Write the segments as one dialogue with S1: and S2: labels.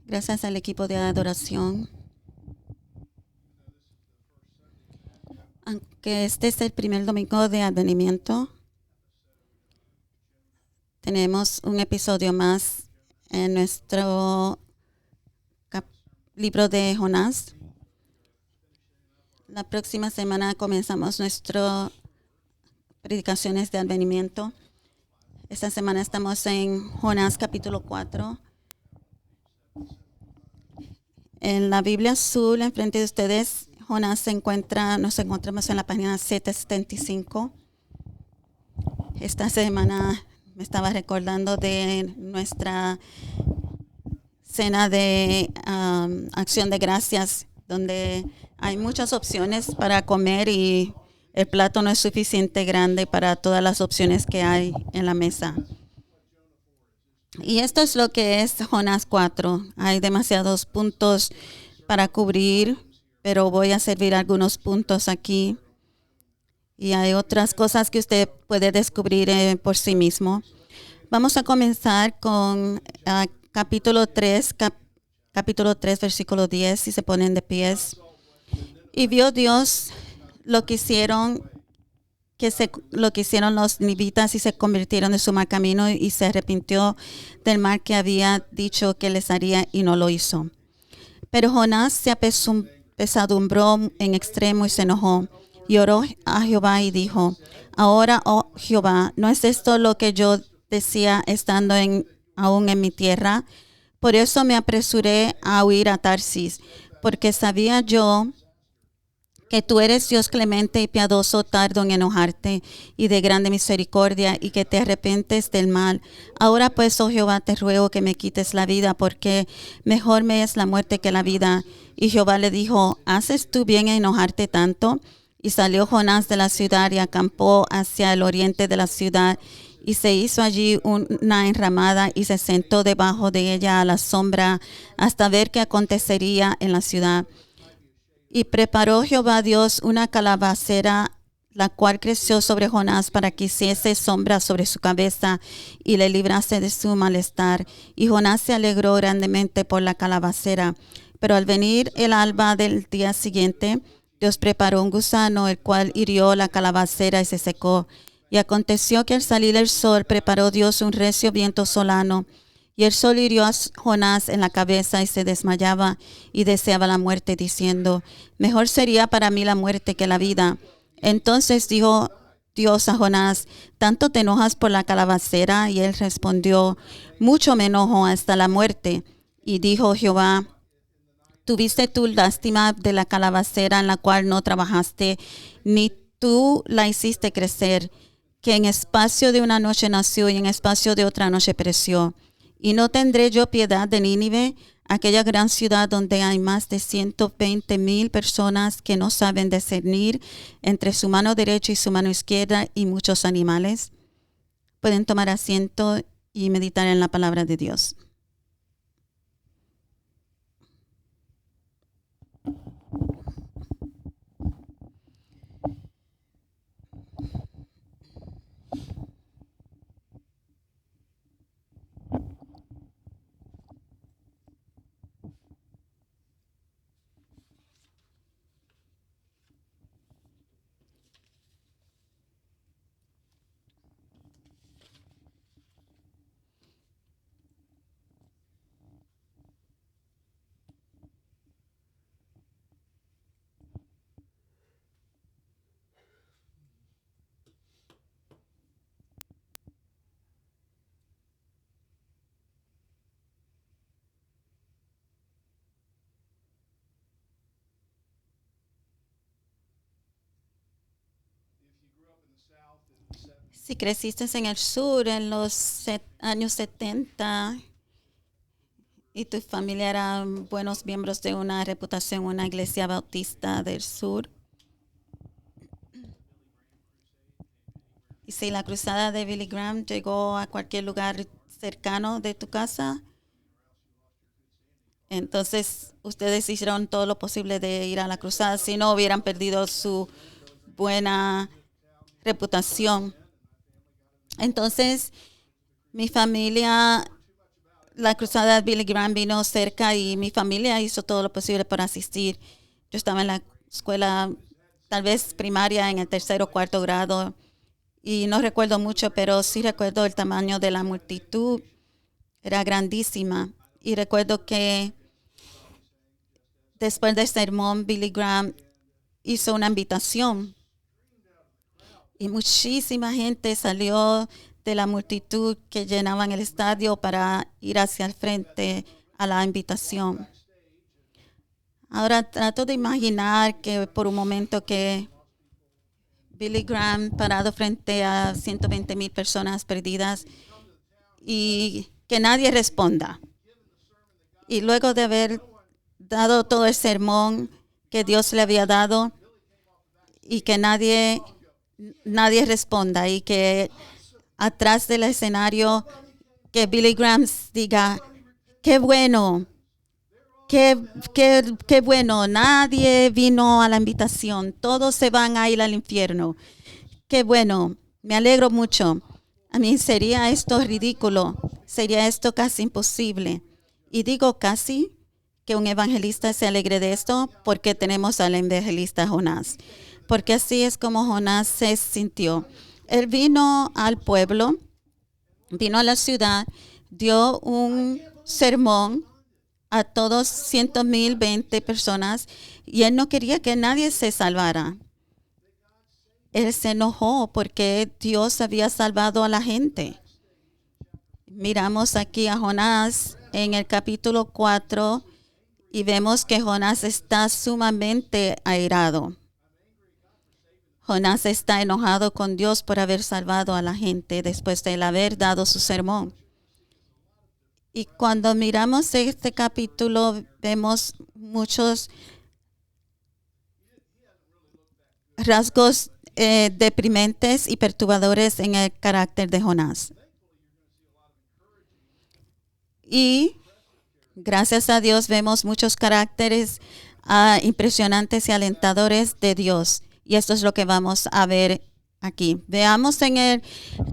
S1: Gracias al equipo de adoración. Aunque este es el primer domingo de advenimiento, tenemos un episodio más en nuestro libro de Jonás. La próxima semana comenzamos nuestras predicaciones de advenimiento. Esta semana estamos en Jonás capítulo 4. En la Biblia azul, enfrente de ustedes, Jonás nos encontramos en la página 775. Esta semana me estaba recordando de nuestra cena de acción de gracias, donde hay muchas opciones para comer y el plato no es suficiente grande para todas las opciones que hay en la mesa. Y esto es lo que es Jonás 4. Hay demasiados puntos para cubrir, pero voy a servir algunos puntos aquí. Y hay otras cosas que usted puede descubrir por sí mismo. Vamos a comenzar con capítulo 3, versículo 10, si se ponen de pies. Y vio Dios lo que hicieron los nivitas y se convirtieron de su mal camino y se arrepintió del mal que había dicho que les haría y no lo hizo. Pero Jonás se apesadumbró en extremo y se enojó y oró a Jehová y dijo: ahora, oh Jehová, ¿no es esto lo que yo decía estando aún en mi tierra? Por eso me apresuré a huir a Tarsis, porque sabía yo que tú eres Dios clemente y piadoso, tardo en enojarte y de grande misericordia, y que te arrepientes del mal. Ahora pues, oh Jehová, te ruego que me quites la vida, porque mejor me es la muerte que la vida. Y Jehová le dijo: ¿haces tú bien en enojarte tanto? Y salió Jonás de la ciudad y acampó hacia el oriente de la ciudad, y se hizo allí una enramada y se sentó debajo de ella a la sombra hasta ver qué acontecería en la ciudad. Y preparó Jehová Dios una calabacera, la cual creció sobre Jonás para que hiciese sombra sobre su cabeza y le librase de su malestar. Y Jonás se alegró grandemente por la calabacera. Pero al venir el alba del día siguiente, Dios preparó un gusano, el cual hirió la calabacera y se secó. Y aconteció que al salir el sol, preparó Dios un recio viento solano. Y el sol hirió a Jonás en la cabeza y se desmayaba y deseaba la muerte, diciendo: mejor sería para mí la muerte que la vida. Entonces dijo Dios a Jonás: ¿tanto te enojas por la calabacera? Y él respondió: mucho me enojo hasta la muerte. Y dijo Jehová: ¿tuviste tú lástima de la calabacera en la cual no trabajaste, ni tú la hiciste crecer, que en espacio de una noche nació y en espacio de otra noche pereció? ¿Y no tendré yo piedad de Nínive, aquella gran ciudad donde hay más de 120,000 personas que no saben discernir entre su mano derecha y su mano izquierda, y muchos animales? Pueden tomar asiento y meditar en la palabra de Dios. Si creciste en el sur en los años 70 y tu familia eran buenos miembros de una reputación, una iglesia bautista del sur, y si la cruzada de Billy Graham llegó a cualquier lugar cercano de tu casa, entonces ustedes hicieron todo lo posible de ir a la cruzada, si no hubieran perdido su buena reputación. Entonces, mi familia la cruzada de Billy Graham vino cerca y mi familia hizo todo lo posible para asistir. Yo estaba en la escuela, tal vez primaria, en el 3º o 4º grado, y no recuerdo mucho, pero sí recuerdo el tamaño de la multitud. Era grandísima. Y recuerdo que después del sermón, Billy Graham hizo una invitación y muchísima gente salió de la multitud que llenaban el estadio para ir hacia el frente a la invitación. Ahora trato de imaginar que por un momento que Billy Graham parado frente a 120,000 personas perdidas y que nadie responda. Y luego de haber dado todo el sermón que Dios le había dado y que nadie responda y que atrás del escenario que Billy Graham diga, qué bueno, qué bueno, nadie vino a la invitación, todos se van a ir al infierno. Qué bueno, me alegro mucho. A mí sería esto ridículo, sería esto casi imposible. Y digo casi que un evangelista se alegre de esto porque tenemos al evangelista Jonás. Porque así es como Jonás se sintió. Él vino al pueblo, vino a la ciudad, dio un sermón a todos 120 personas y él no quería que nadie se salvara. Él se enojó porque Dios había salvado a la gente. Miramos aquí a Jonás en el capítulo 4 y vemos que Jonás está sumamente airado. Jonás está enojado con Dios por haber salvado a la gente después de él haber dado su sermón. Y cuando miramos este capítulo, vemos muchos rasgos deprimentes y perturbadores en el carácter de Jonás. Y gracias a Dios vemos muchos caracteres impresionantes y alentadores de Dios. Y esto es lo que vamos a ver aquí. Veamos en el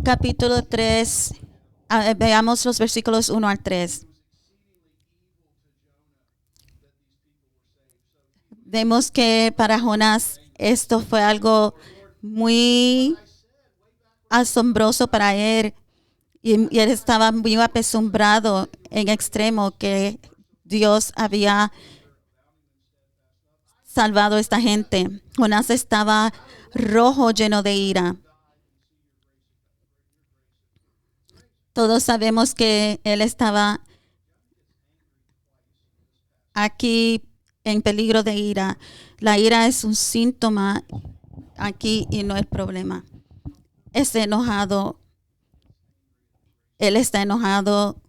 S1: capítulo 3, veamos los versículos 1 al 3. Vemos que para Jonás esto fue algo muy asombroso para él. Y él estaba muy apesumbrado en extremo que Dios había salvado a esta gente. Jonás estaba rojo, lleno de ira. Todos sabemos que él estaba aquí en peligro de ira. La ira es un síntoma aquí y no el problema. Es enojado. Él está enojado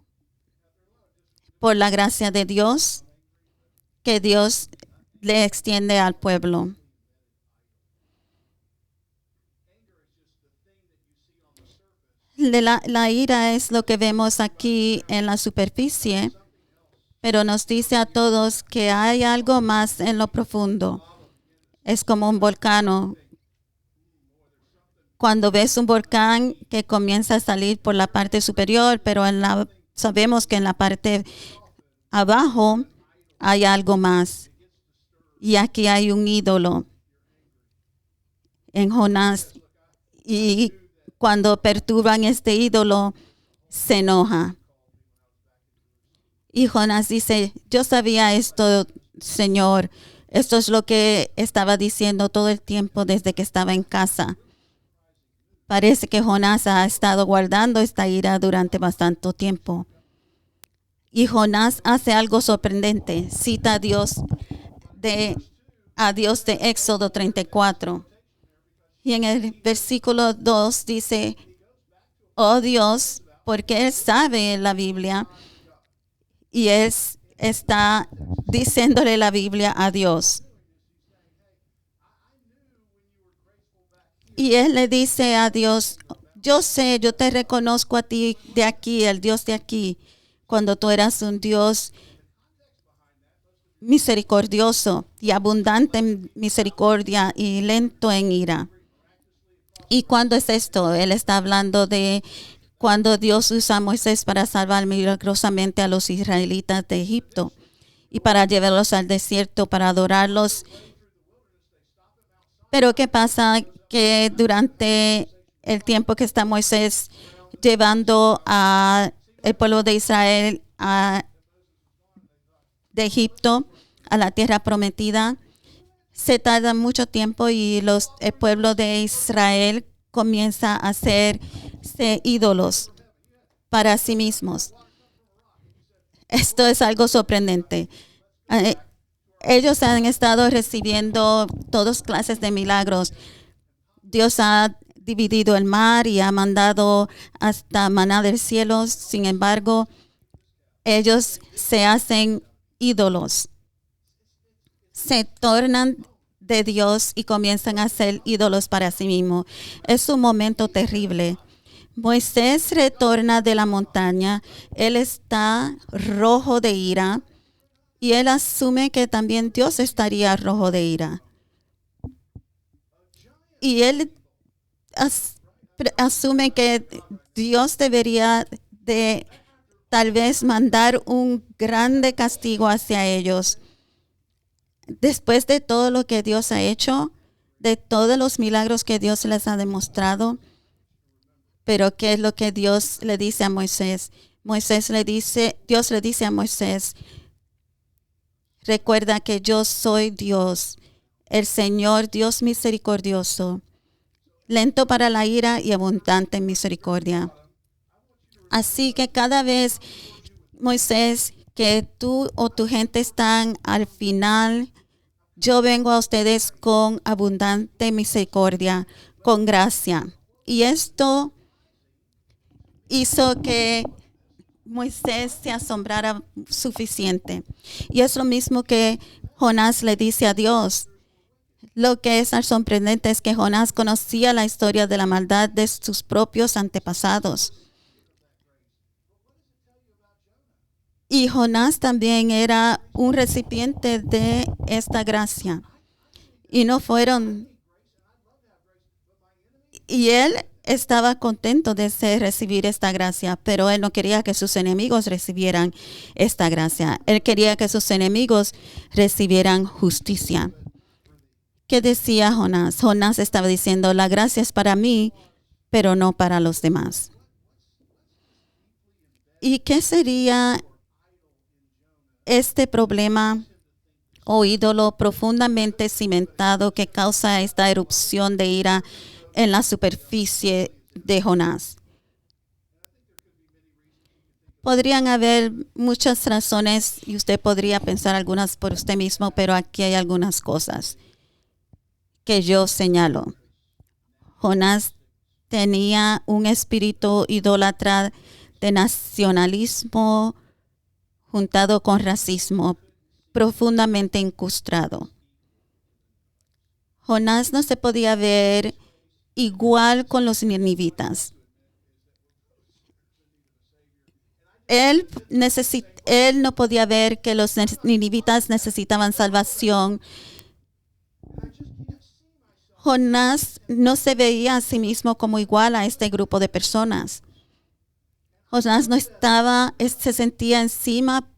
S1: por la gracia de Dios que Dios le extiende al pueblo. La ira es lo que vemos aquí en la superficie, pero nos dice a todos que hay algo más en lo profundo. Es como un volcán. Cuando ves un volcán que comienza a salir por la parte superior, pero sabemos que en la parte abajo hay algo más. Y aquí hay un ídolo en Jonás. Y cuando perturban este ídolo, se enoja. Y Jonás dice, yo sabía esto, Señor. Esto es lo que estaba diciendo todo el tiempo desde que estaba en casa. Parece que Jonás ha estado guardando esta ira durante bastante tiempo. Y Jonás hace algo sorprendente. Cita a Dios de Éxodo 34. Y en el versículo 2 dice, oh Dios, porque él sabe la Biblia y él está diciéndole la Biblia a Dios. Y él le dice a Dios, yo sé, yo te reconozco a ti de aquí, el Dios de aquí, cuando tú eras un Dios misericordioso y abundante en misericordia y lento en ira. ¿Y cuándo es esto? Él está hablando de cuando Dios usa a Moisés para salvar milagrosamente a los israelitas de Egipto y para llevarlos al desierto para adorarlos. Pero ¿qué pasa? Que durante el tiempo que está Moisés llevando a el pueblo de Israel de Egipto a la tierra prometida, se tarda mucho tiempo y el pueblo de Israel comienza a hacerse ídolos para sí mismos. Esto es algo sorprendente. Ellos han estado recibiendo todas clases de milagros. Dios ha dividido el mar y ha mandado hasta maná del cielo. Sin embargo, ellos se hacen ídolos. Se tornan de Dios y comienzan a ser ídolos para sí mismos. Es un momento terrible. Moisés retorna de la montaña. Él está rojo de ira y él asume que también Dios estaría rojo de ira. Y él asume que Dios debería de tal vez mandar un grande castigo hacia ellos. Después de todo lo que Dios ha hecho, de todos los milagros que Dios les ha demostrado, pero ¿qué es lo que Dios le dice a Moisés? Dios le dice a Moisés, recuerda que yo soy Dios, el Señor, Dios misericordioso, lento para la ira y abundante en misericordia. Así que cada vez, Moisés, que tú o tu gente están al final, yo vengo a ustedes con abundante misericordia, con gracia. Y esto hizo que Moisés se asombrara suficiente. Y es lo mismo que Jonás le dice a Dios. Lo que es sorprendente es que Jonás conocía la historia de la maldad de sus propios antepasados. Y Jonás también era un recipiente de esta gracia. Y él estaba contento de recibir esta gracia, pero él no quería que sus enemigos recibieran esta gracia. Él quería que sus enemigos recibieran justicia. ¿Qué decía Jonás? Jonás estaba diciendo, la gracia es para mí, pero no para los demás. ¿Y qué sería este problema o ídolo profundamente cimentado que causa esta erupción de ira en la superficie de Jonás? Podrían haber muchas razones y usted podría pensar algunas por usted mismo, pero aquí hay algunas cosas que yo señalo. Jonás tenía un espíritu idólatra de nacionalismo juntado con racismo profundamente incrustado. Jonás no se podía ver igual con los ninivitas. Él no podía ver que los ninivitas necesitaban salvación. Jonás no se veía a sí mismo como igual a este grupo de personas. Jonás se sentía encima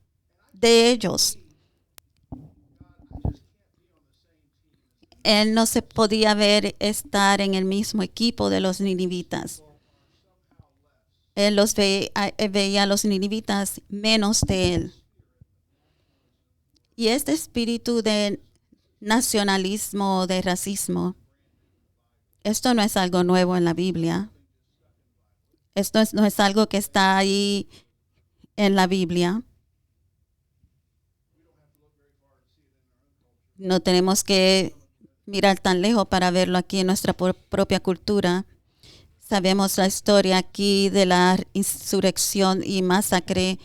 S1: de ellos. Él no se podía ver estar en el mismo equipo de los ninivitas. Él veía a los ninivitas menos de él. Y este espíritu de nacionalismo, de racismo, esto no es algo nuevo en la Biblia. Esto no es algo que está ahí en la Biblia. No tenemos que mirar tan lejos para verlo aquí en nuestra propia cultura. Sabemos la historia aquí de la insurrección y masacre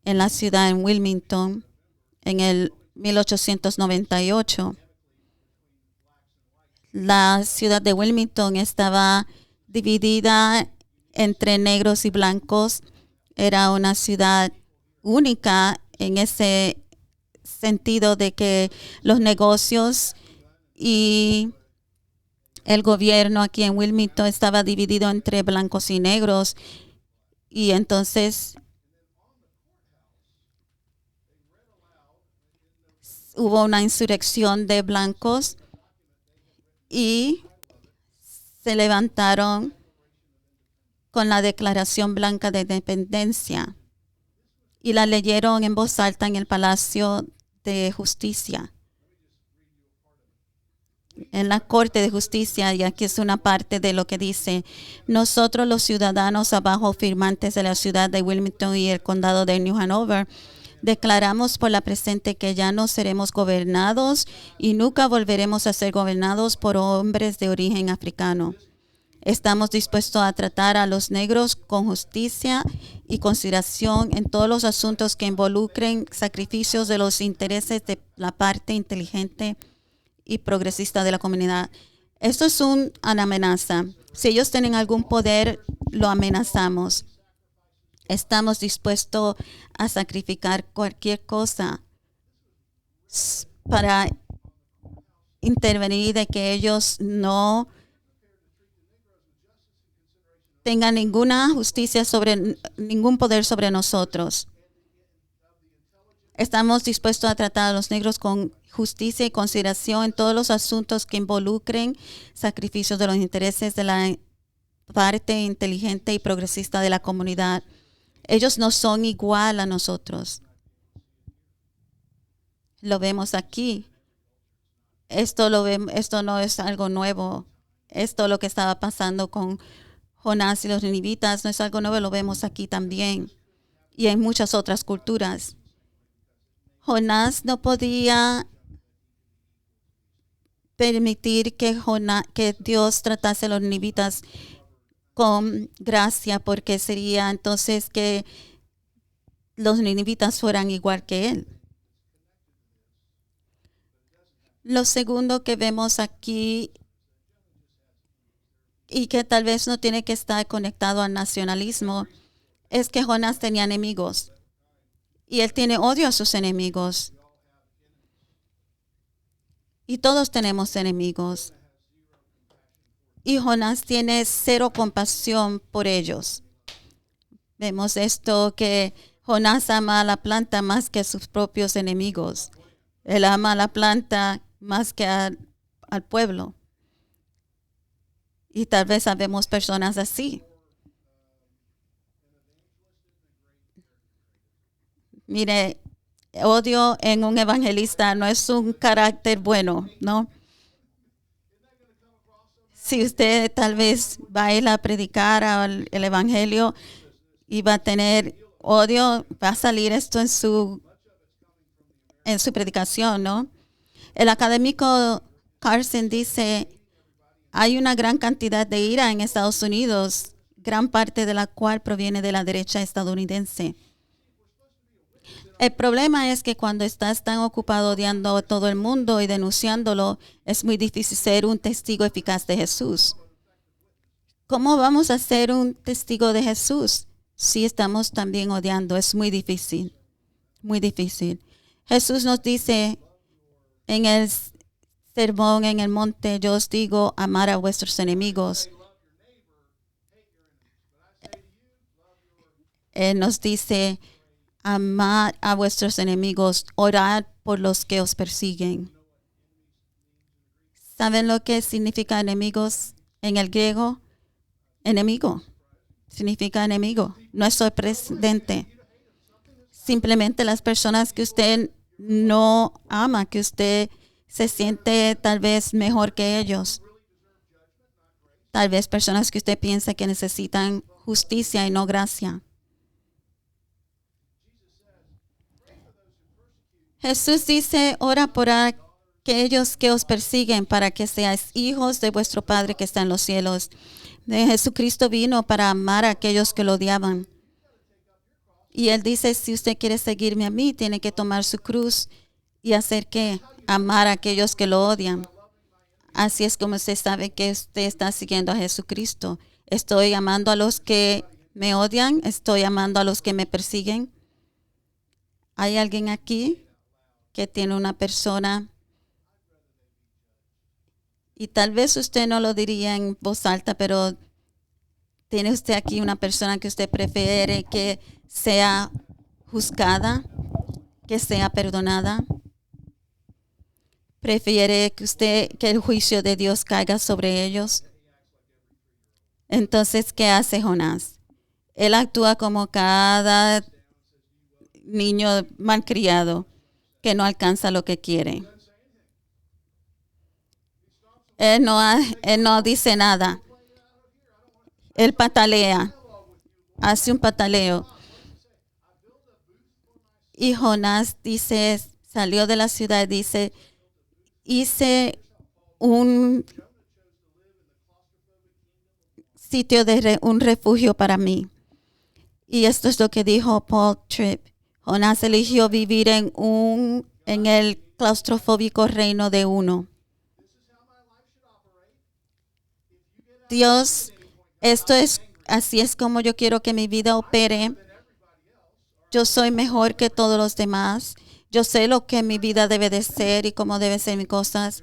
S1: en la ciudad de Wilmington en el 1898. La ciudad de Wilmington estaba dividida entre negros y blancos. Era una ciudad única en ese sentido de que los negocios y el gobierno aquí en Wilmington estaba dividido entre blancos y negros. Y entonces hubo una insurrección de blancos y se levantaron con la Declaración Blanca de Independencia y la leyeron en voz alta en el Palacio de Justicia, en la Corte de Justicia, y aquí es una parte de lo que dice: nosotros los ciudadanos abajo firmantes de la ciudad de Wilmington y el condado de New Hanover, declaramos por la presente que ya no seremos gobernados y nunca volveremos a ser gobernados por hombres de origen africano. Estamos dispuestos a tratar a los negros con justicia y consideración en todos los asuntos que involucren sacrificios de los intereses de la parte inteligente y progresista de la comunidad. Esto es una amenaza. Si ellos tienen algún poder, lo amenazamos. Estamos dispuestos a sacrificar cualquier cosa para intervenir de que ellos no tengan ninguna justicia sobre ningún poder sobre nosotros. Estamos dispuestos a tratar a los negros con justicia y consideración en todos los asuntos que involucren sacrificios de los intereses de la parte inteligente y progresista de la comunidad. Ellos no son igual a nosotros. Lo vemos aquí. Esto no es algo nuevo. Esto lo que estaba pasando con Jonás y los ninivitas no es algo nuevo, lo vemos aquí también y en muchas otras culturas. Jonás no podía permitir que Dios tratase a los ninivitas con gracia, porque sería entonces que los ninivitas fueran igual que él. Lo segundo que vemos aquí, y que tal vez no tiene que estar conectado al nacionalismo, es que Jonás tenía enemigos y él tiene odio a sus enemigos. Y todos tenemos enemigos. Y Jonás tiene cero compasión por ellos. Vemos esto, que Jonás ama a la planta más que a sus propios enemigos. Él ama a la planta más que al pueblo. Y tal vez sabemos personas así. Mire, odio en un evangelista no es un carácter bueno, ¿no? Si usted tal vez va a ir a predicar el evangelio y va a tener odio, va a salir esto en su predicación, ¿no? El académico Carson dice: hay una gran cantidad de ira en Estados Unidos, gran parte de la cual proviene de la derecha estadounidense. El problema es que cuando estás tan ocupado odiando a todo el mundo y denunciándolo, es muy difícil ser un testigo eficaz de Jesús. ¿Cómo vamos a ser un testigo de Jesús si estamos también odiando? Es muy difícil, muy difícil. Jesús nos dice en el sermón en el monte: yo os digo, amar a vuestros enemigos. Él nos dice: amad a vuestros enemigos, orad por los que os persiguen. ¿Saben lo que significa enemigos en el griego? Enemigo. Significa enemigo. No es sorprendente. Simplemente las personas que usted no ama, que usted se siente tal vez mejor que ellos. Tal vez personas que usted piensa que necesitan justicia y no gracia. Jesús dice: ora por aquellos que os persiguen, para que seáis hijos de vuestro Padre que está en los cielos. Jesucristo vino para amar a aquellos que lo odiaban. Y Él dice: si usted quiere seguirme a mí, tiene que tomar su cruz y hacer ¿qué? Amar a aquellos que lo odian. Así es como usted sabe que usted está siguiendo a Jesucristo. Estoy amando a los que me odian, estoy amando a los que me persiguen. ¿Hay alguien aquí que tiene una persona? Y tal vez usted no lo diría en voz alta, pero ¿Tiene usted aquí una persona que usted prefiere que sea juzgada, que sea perdonada? ¿Prefiere que el juicio de Dios caiga sobre ellos? Entonces, ¿qué hace Jonás? Él actúa como cada niño malcriado que no alcanza lo que quiere. Él no dice nada. Él patalea, hace un pataleo. Y Jonás dice, salió de la ciudad, dice, hice un sitio un refugio para mí. Y esto es lo que dijo Paul Tripp. Jonás eligió vivir en el claustrofóbico reino de uno. Dios, así es como yo quiero que mi vida opere. Yo soy mejor que todos los demás. Yo sé lo que mi vida debe de ser y cómo deben ser mis cosas.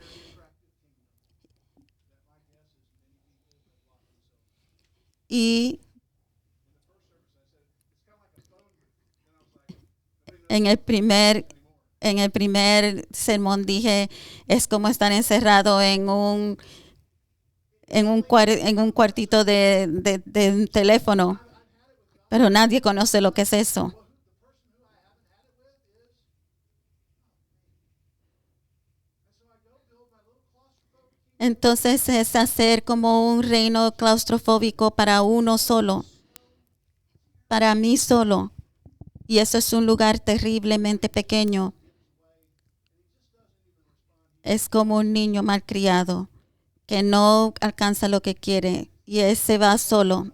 S1: Y en el primer sermón dije, es como estar encerrado en un cuartito de un teléfono, pero nadie conoce lo que es eso. Entonces es hacer como un reino claustrofóbico para uno solo, para mí solo. Y eso es un lugar terriblemente pequeño. Es como un niño malcriado que no alcanza lo que quiere y él se va solo.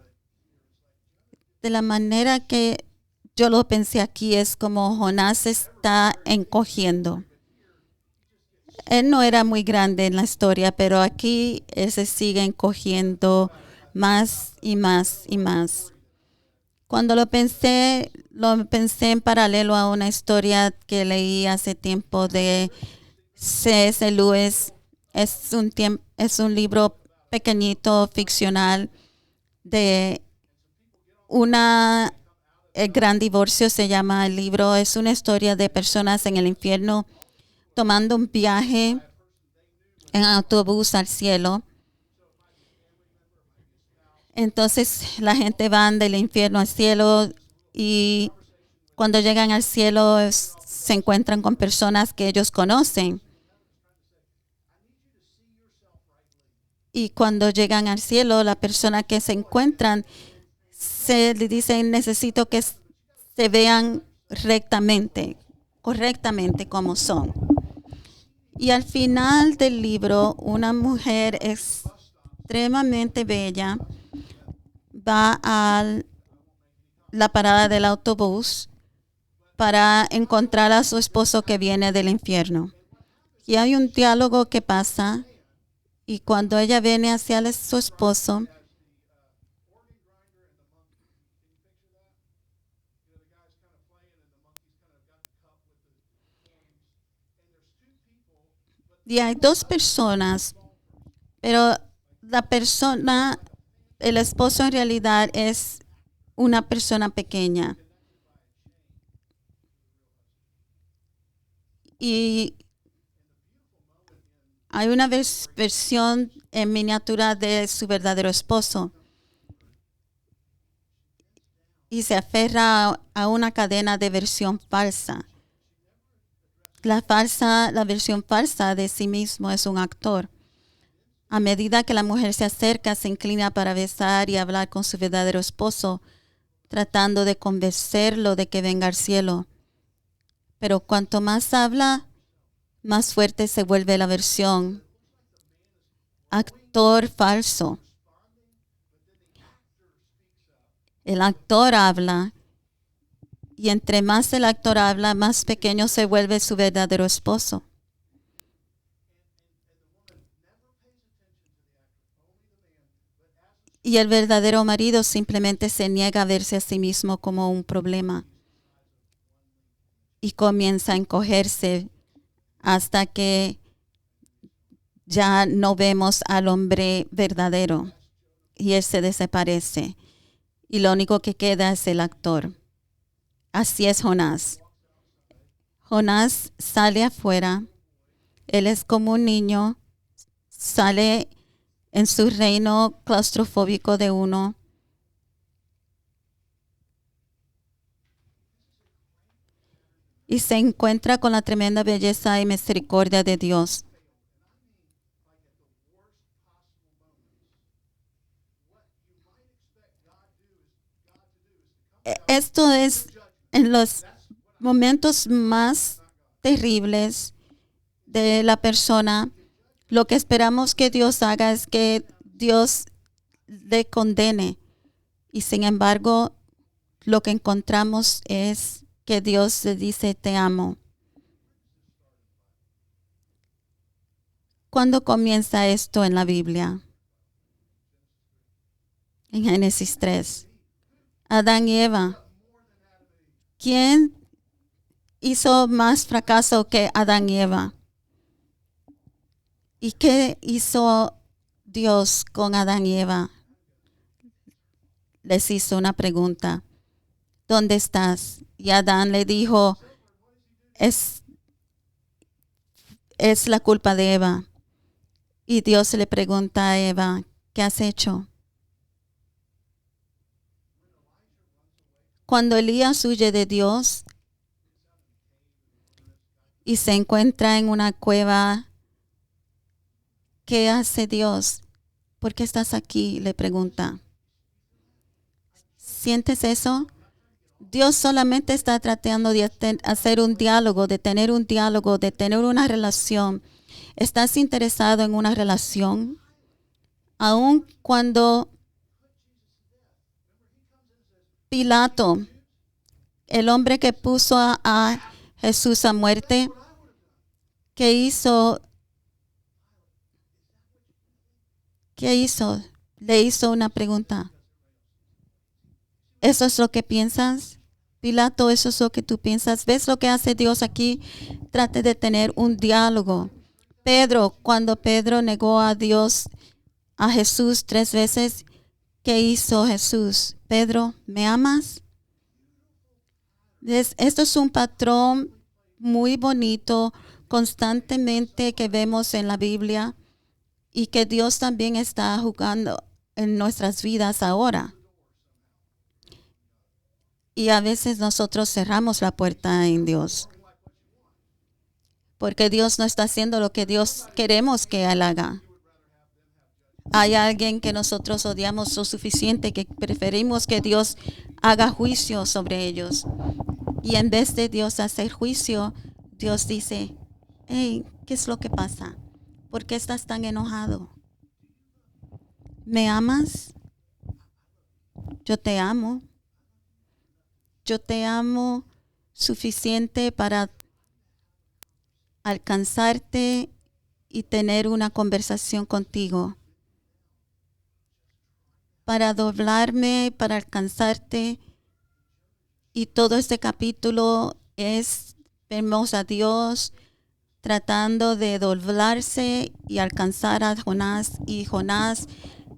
S1: De la manera que yo lo pensé aquí es como Jonás se está encogiendo. Él no era muy grande en la historia, pero aquí él se sigue encogiendo más y más y más. Cuando lo pensé en paralelo a una historia que leí hace tiempo de C.S. Lewis. Es un libro pequeñito, ficcional, de el gran divorcio se llama el libro. Es una historia de personas en el infierno tomando un viaje en autobús al cielo. Entonces la gente va del infierno al cielo y cuando llegan al cielo se encuentran con personas que ellos conocen. Y cuando llegan al cielo, la persona que se encuentran se le dicen, necesito que se vean correctamente como son. Y al final del libro, una mujer extremadamente bella va a la parada del autobús para encontrar a su esposo que viene del infierno. Y hay un diálogo que pasa y cuando ella viene hacia su esposo, y hay dos personas, pero el esposo en realidad es una persona pequeña. Y hay una versión en miniatura de su verdadero esposo. Y se aferra a una cadena de versión falsa. La versión falsa de sí mismo es un actor. A medida que la mujer se acerca, se inclina para besar y hablar con su verdadero esposo, tratando de convencerlo de que venga al cielo. Pero cuanto más habla, más fuerte se vuelve la versión. Actor falso. El actor habla y entre más el actor habla, más pequeño se vuelve su verdadero esposo. Y el verdadero marido simplemente se niega a verse a sí mismo como un problema y comienza a encogerse hasta que ya no vemos al hombre verdadero. y él se desaparece. Y lo único que queda es el actor. Así es Jonás. Jonás sale afuera. Él es como un niño. Sale en su reino claustrofóbico de uno. Y se encuentra con la tremenda belleza y misericordia de Dios. Esto es en los momentos más terribles de la persona. Lo que esperamos que Dios haga es que Dios le condene. Y sin embargo, lo que encontramos es que Dios le dice, te amo. ¿Cuándo comienza esto en la Biblia? En Génesis 3. Adán y Eva. ¿Quién hizo más fracaso que Adán y Eva? ¿Y qué hizo Dios con Adán y Eva? Les hizo una pregunta. ¿Dónde estás? Y Adán le dijo, es la culpa de Eva. Y Dios le pregunta a Eva, ¿qué has hecho? Cuando Elías huye de Dios y se encuentra en una cueva, ¿qué hace Dios? ¿Por qué estás aquí? Le pregunta. ¿Sientes eso? Dios solamente está tratando de hacer un diálogo, de tener un diálogo, de tener una relación. ¿Estás interesado en una relación? Aun cuando Pilato, el hombre que puso a Jesús a muerte, ¿qué hizo? ¿Qué hizo? Le hizo una pregunta. ¿Eso es lo que piensas? Pilato, ¿eso es lo que tú piensas? ¿Ves lo que hace Dios aquí? Trate de tener un diálogo. Pedro, cuando Pedro negó a Dios, a Jesús 3 veces, ¿qué hizo Jesús? Pedro, ¿me amas? Esto es un patrón muy bonito, constantemente que vemos en la Biblia y que Dios también está jugando en nuestras vidas ahora. Y a veces nosotros cerramos la puerta en Dios. Porque Dios no está haciendo lo que Dios queremos que Él haga. Hay alguien que nosotros odiamos lo suficiente que preferimos que Dios haga juicio sobre ellos. Y en vez de Dios hacer juicio, Dios dice, hey, ¿qué es lo que pasa? ¿Por qué estás tan enojado? ¿Me amas? Yo te amo. Yo te amo suficiente para alcanzarte y tener una conversación contigo. Para doblarme, para alcanzarte. Y todo este capítulo vemos a Dios tratando de doblarse y alcanzar a Jonás. Y Jonás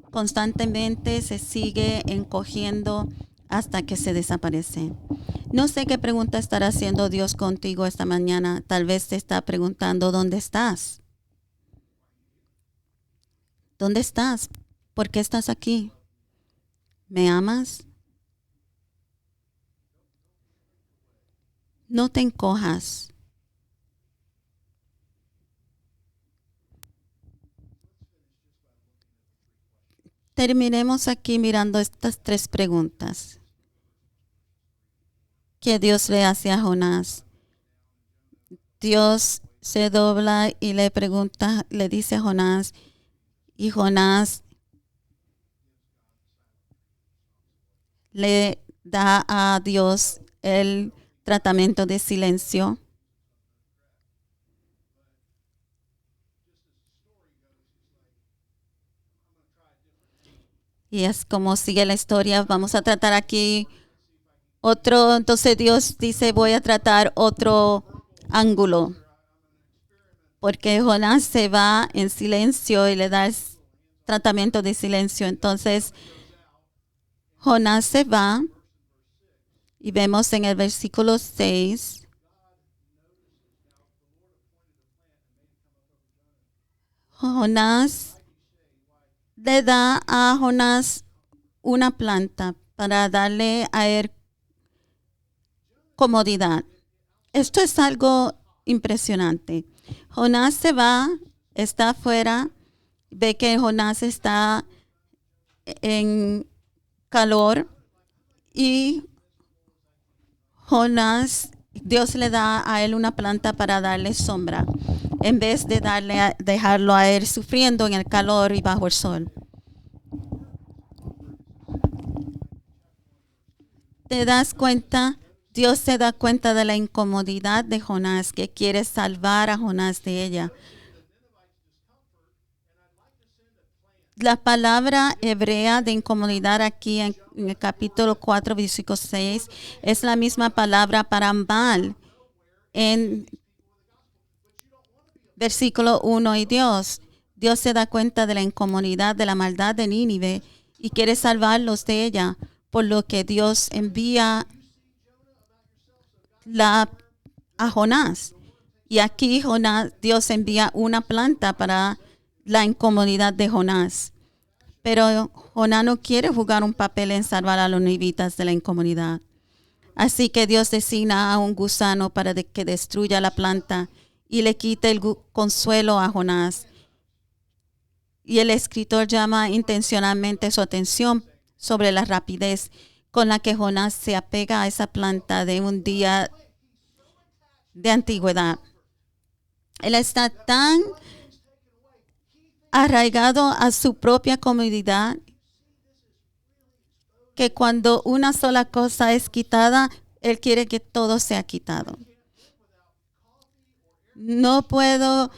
S1: constantemente se sigue encogiendo hasta que se desaparece. No sé qué pregunta estará haciendo Dios contigo esta mañana. Tal vez te está preguntando, ¿dónde estás? ¿Dónde estás? ¿Por qué estás aquí? ¿Me amas? No te encojas. Terminemos aquí mirando estas 3 preguntas que Dios le hace a Jonás. Dios se dobla y le pregunta, le dice a Jonás, y Jonás le da a Dios el tratamiento de silencio. Y es como sigue la historia. Vamos a tratar aquí otro. Entonces Dios dice, voy a tratar otro ángulo. Porque Jonás se va en silencio y le da el tratamiento de silencio. Entonces, Jonás se va y vemos en el versículo 6, Jonás le da a Jonás una planta para darle a él comodidad. Esto es algo impresionante. Jonás se va, está afuera, ve que Jonás está en calor y Jonás, Dios le da a él una planta para darle sombra, en vez de dejarlo a él sufriendo en el calor y bajo el sol. ¿Te das cuenta? Dios se da cuenta de la incomodidad de Jonás, que quiere salvar a Jonás de ella. La palabra hebrea de incomodidad aquí en el capítulo 4, versículo 6, es la misma palabra para mal en versículo 1 y 2. Dios se da cuenta de la incomodidad de la maldad de Nínive y quiere salvarlos de ella, por lo que Dios envía a Jonás. Y aquí Dios envía una planta para la incomodidad de Jonás. Pero Jonás no quiere jugar un papel en salvar a los nivitas de la incomodidad. Así que Dios designa a un gusano para que destruya la planta y le quite el consuelo a Jonás. Y el escritor llama intencionalmente su atención sobre la rapidez con la que Jonás se apega a esa planta de un día de antigüedad. Él está tan arraigado a su propia comodidad que cuando una sola cosa es quitada, él quiere que todo sea quitado. No puedo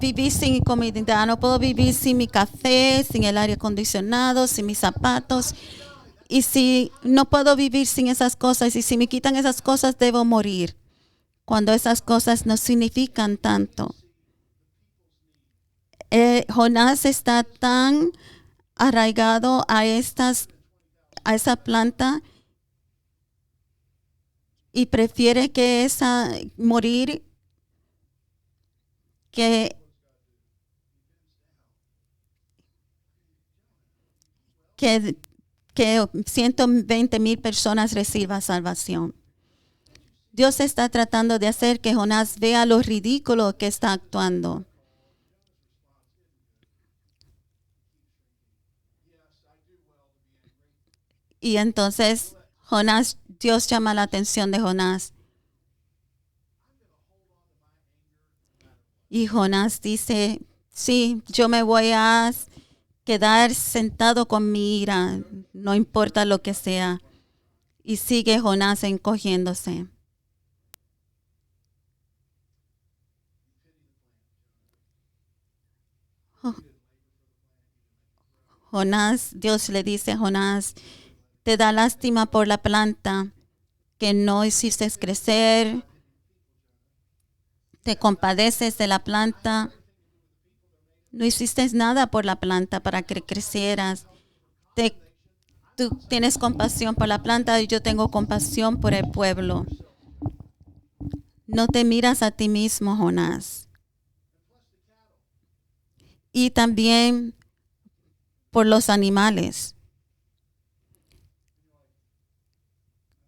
S1: vivir sin mi comodidad, no puedo vivir sin mi café, sin el aire acondicionado, sin mis zapatos. Y si no puedo vivir sin esas cosas, y si me quitan esas cosas, debo morir. Cuando esas cosas no significan tanto. Jonás está tan arraigado a esa planta y prefiere que morir que 120,000 personas reciban salvación. Dios está tratando de hacer que Jonás vea lo ridículo que está actuando. Y entonces Dios llama la atención de Jonás. Y Jonás dice, sí, yo me voy a quedar sentado con mi ira, no importa lo que sea. Y sigue Jonás encogiéndose. Jonás, Dios le dice a Jonás, te da lástima por la planta que no hiciste crecer, te compadeces de la planta, no hiciste nada por la planta para que crecieras. Tú tienes compasión por la planta y yo tengo compasión por el pueblo. No te miras a ti mismo, Jonás. Y también por los animales.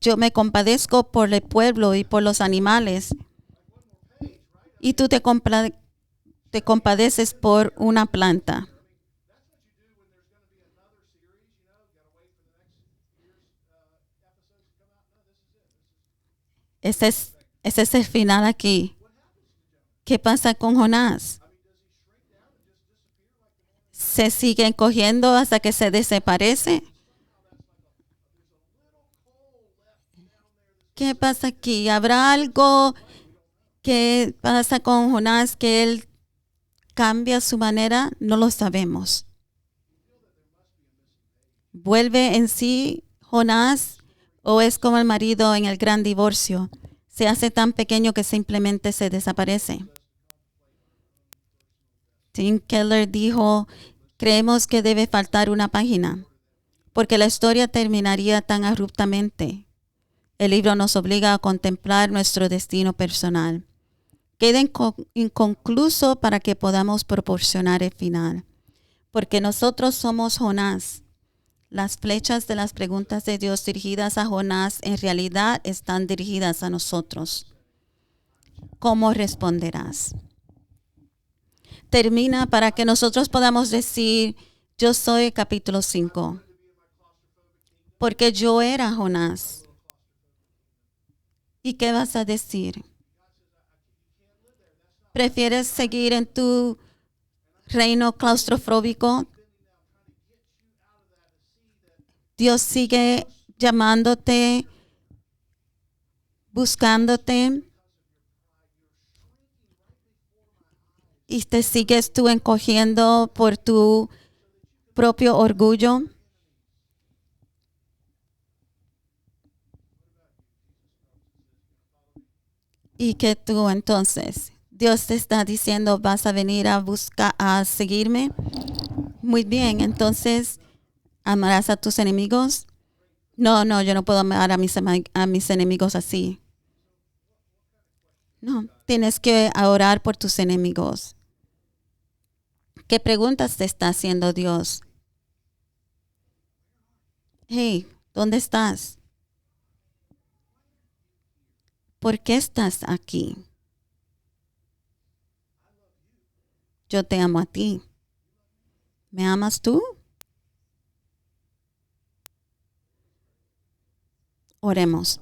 S1: Yo me compadezco por el pueblo y por los animales. Y tú te compadeces por una planta. Ese es el final aquí. ¿Qué pasa con Jonás? ¿Se sigue encogiendo hasta que se desaparece? ¿Qué pasa aquí? ¿Habrá algo que pasa con Jonás que él cambia su manera? No lo sabemos. ¿Vuelve en sí Jonás o es como el marido en el gran divorcio? Se hace tan pequeño que simplemente se desaparece. Tim Keller dijo Creemos que debe faltar una página, porque la historia terminaría tan abruptamente. El libro nos obliga a contemplar nuestro destino personal. Queda inconcluso para que podamos proporcionar el final, porque nosotros somos Jonás. Las flechas de las preguntas de Dios dirigidas a Jonás en realidad están dirigidas a nosotros. ¿Cómo responderás? Termina para que nosotros podamos decir, yo soy capítulo 5, porque yo era Jonás. ¿Y qué vas a decir? ¿Prefieres seguir en tu reino claustrofóbico? Dios sigue llamándote, buscándote, y te sigues tú encogiendo por tu propio orgullo. Y que tú entonces, Dios te está diciendo, vas a venir a buscar, a seguirme. Muy bien, entonces, ¿amarás a tus enemigos? No, no, yo no puedo amar a mis enemigos así. No, tienes que orar por tus enemigos. ¿Qué preguntas te está haciendo Dios? Hey, ¿dónde estás? ¿Por qué estás aquí? Yo te amo a ti. ¿Me amas tú? Oremos.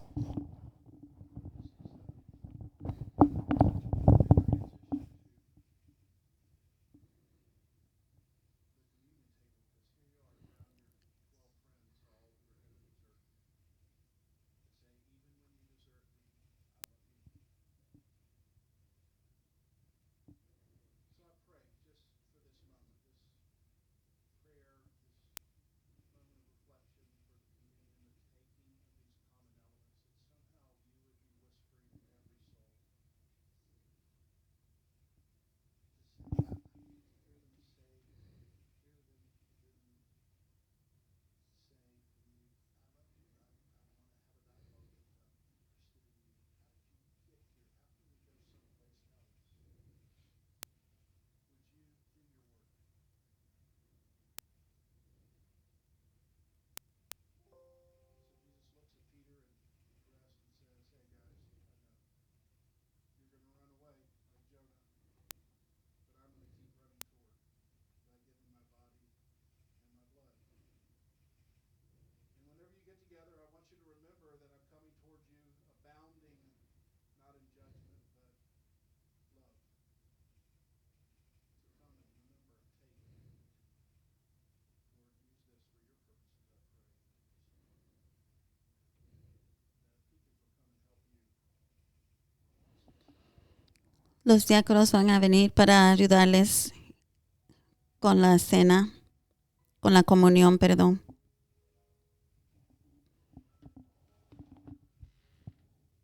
S1: Los diáconos van a venir para ayudarles con la cena, con la comunión, perdón.